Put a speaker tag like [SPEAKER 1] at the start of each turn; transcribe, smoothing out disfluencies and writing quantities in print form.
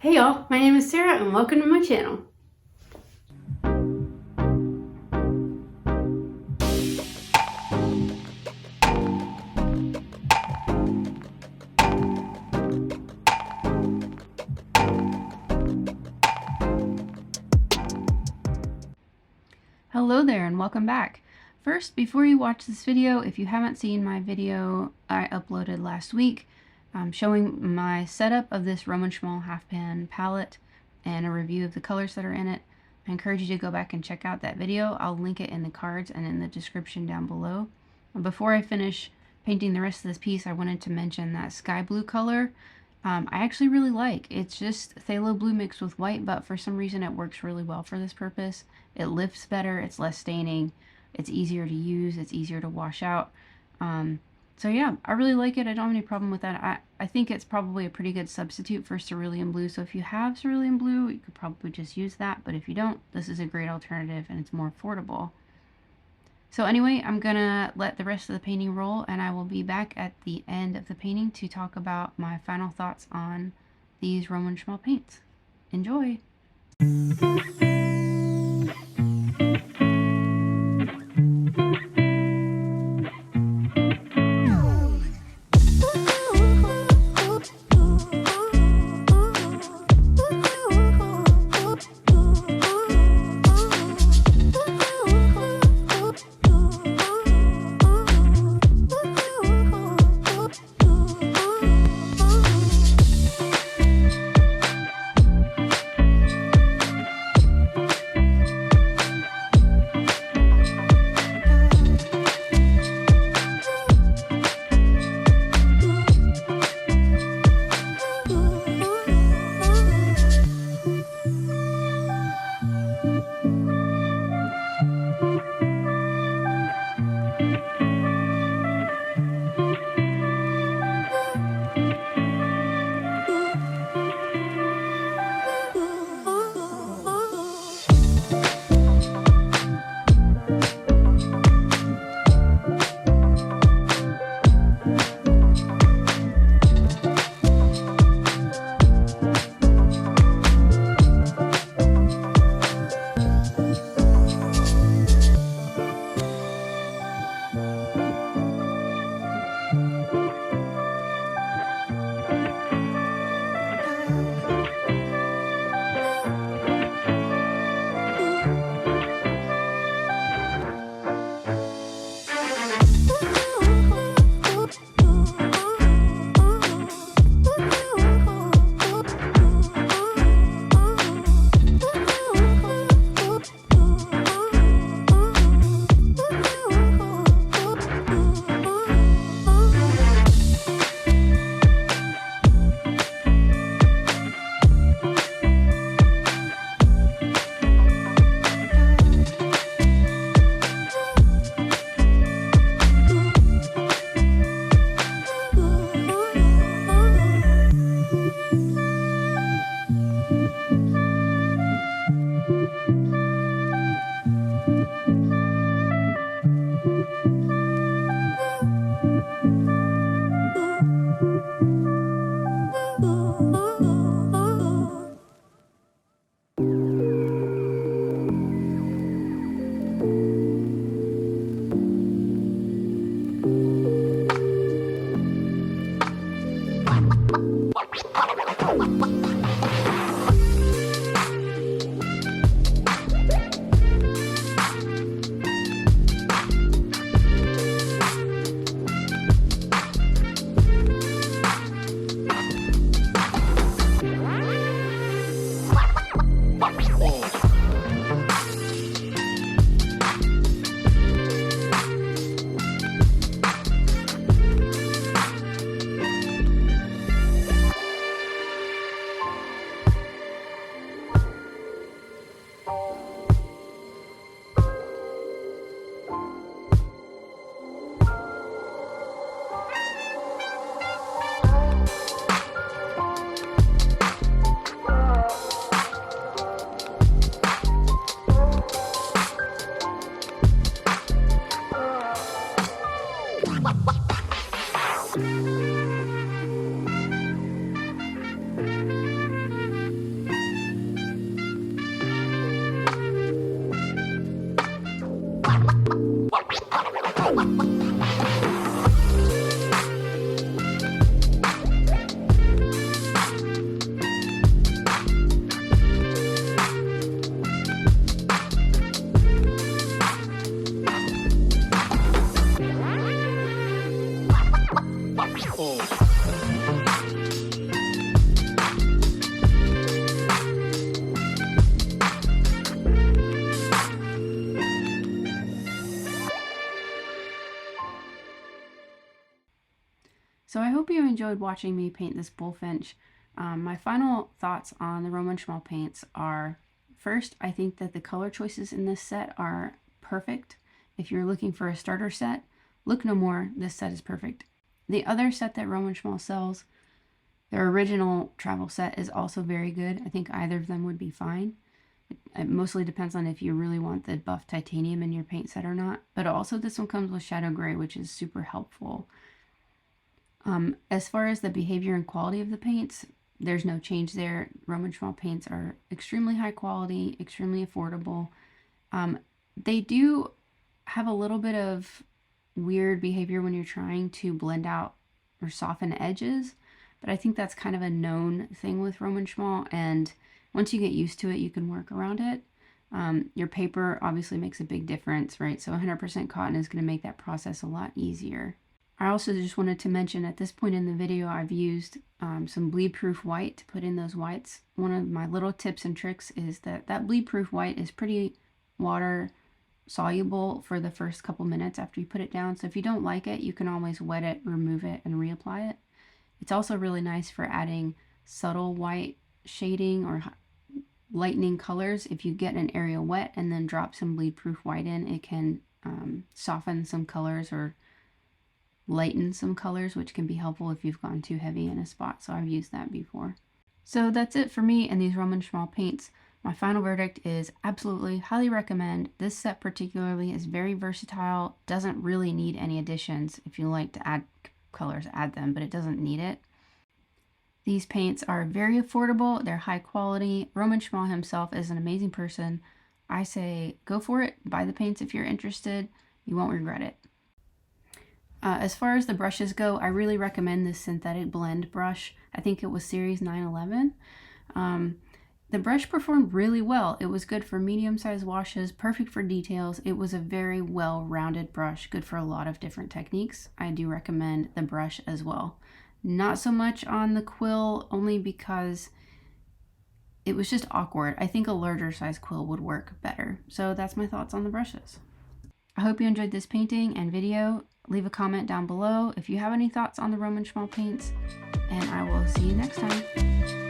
[SPEAKER 1] Hey y'all, my name is Sarah and welcome to my channel.
[SPEAKER 2] Hello there and welcome back. First, before you watch this video, if you haven't seen my video I uploaded last week showing my setup of this Roman Szmal half pan palette and a review of the colors that are in it, I encourage you to go back and check out that video. I'll link it in the cards and in the description down below. Before I finish painting the rest of this piece, I wanted to mention that sky blue color I actually really like. It's just phthalo blue mixed with white, but for some reason it works really well for this purpose. It lifts better, it's less staining, it's easier to use, it's easier to wash out. So yeah, I really like it. I don't have any problem with that. I think it's probably a pretty good substitute for cerulean blue. So if you have cerulean blue, you could probably just use that. But if you don't, this is a great alternative and it's more affordable. So anyway, I'm gonna let the rest of the painting roll and I will be back at the end of the painting to talk about my final thoughts on these Roman Szmal paints. Enjoy! enjoyed watching me paint this Bullfinch. My final thoughts on the Roman Szmal paints are, first, I think that the color choices in this set are perfect. If you're looking for a starter set, look no more, this set is perfect. The other set that Roman Szmal sells, their original travel set, is also very good. I think either of them would be fine. It mostly depends on if you really want the buff titanium in your paint set or not. But also this one comes with shadow gray, which is super helpful. As far as the behavior and quality of the paints, there's no change there. Roman Szmal paints are extremely high quality, extremely affordable. They do have a little bit of weird behavior when you're trying to blend out or soften edges, but I think that's kind of a known thing with Roman Szmal, and once you get used to it, you can work around it. Your paper obviously makes a big difference, right? So 100% cotton is going to make that process a lot easier. I also just wanted to mention at this point in the video, I've used some bleed-proof white to put in those whites. One of my little tips and tricks is that bleed-proof white is pretty water soluble for the first couple minutes after you put it down. So if you don't like it, you can always wet it, remove it, and reapply it. It's also really nice for adding subtle white shading or lightening colors. If you get an area wet and then drop some bleed-proof white in, it can soften some colors or lighten some colors, which can be helpful if you've gone too heavy in a spot. So I've used that before. So that's it for me and these Roman Szmal paints. My final verdict is absolutely, highly recommend. This set particularly is very versatile, doesn't really need any additions. If you like to add colors, add them, but it doesn't need it. These paints are very affordable, they're high quality. Roman Szmal himself is an amazing person. I say go for it, buy the paints if you're interested, you won't regret it. As far as the brushes go, I really recommend this synthetic blend brush. I think it was series 911. The brush performed really well. It was good for medium-sized washes, perfect for details. It was a very well-rounded brush, good for a lot of different techniques. I do recommend the brush as well. Not so much on the quill, only because it was just awkward. I think a larger size quill would work better. So that's my thoughts on the brushes. I hope you enjoyed this painting and video. Leave a comment down below if you have any thoughts on the Roman Szmal paints, and I will see you next time.